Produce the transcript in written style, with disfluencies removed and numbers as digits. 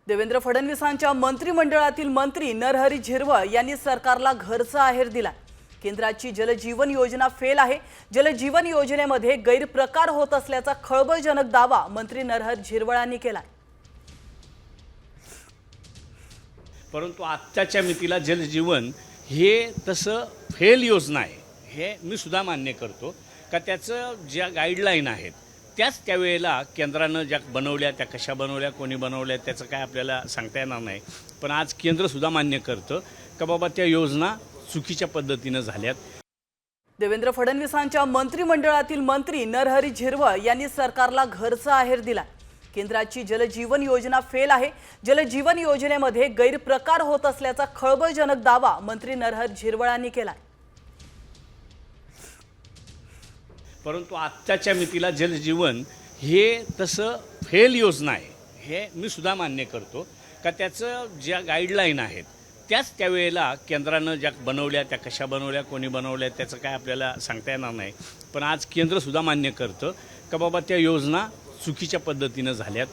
देवेंद्र फडणवीसांच्या मंत्रिमंडळातील मंत्री नरहरी झिरवळ यांनी सरकारला घरचा आहेर दिला। केंद्राची जलजीवन योजना फेल आहे। जलजीवन योजनेमध्ये गैरप्रकार होत असल्याचा खळबळजनक दावा मंत्री नरहरी झिरवळांनी केला। परंतु आत्ताच्या मितीला जलजीवन हे तसं फेल योजना आहे हे मी सुद्धा मान्य करतो का त्याचं ज्या गाईडलाईन आहेत त्याच त्यावेळेला केंद्रानं ज्या बनवल्या त्या कशा बनवल्या कोणी बनवल्या त्याचं काय आपल्याला सांगता येणार नाही। पण आज केंद्रसुद्धा मान्य करतं का बाबा त्या योजना चुकीच्या पद्धतीनं झाल्यात। देवेंद्र फडणवीसांच्या मंत्रिमंडळातील मंत्री नरहरी झिरवळ यांनी सरकारला घरचा आहेर दिला। केंद्राची जलजीवन योजना फेल आहे। जलजीवन योजनेमध्ये गैरप्रकार होत असल्याचा खळबळजनक दावा मंत्री नरहरी झिरवळांनी केला। परंतु आत्ताच्या मितीला जलजीवन हे तसं फेल योजना आहे हे मी सुद्धा मान्य करतो का त्याचं ज्या गाईडलाईन आहेत त्याच त्यावेळेला केंद्रानं ज्या बनवल्या त्या कशा बनवल्या कोणी बनवल्या त्याचं काय आपल्याला सांगता येणार नाही। पण आज केंद्रसुद्धा मान्य करतं का बाबा त्या योजना चुकीच्या पद्धतीनं झाल्यात।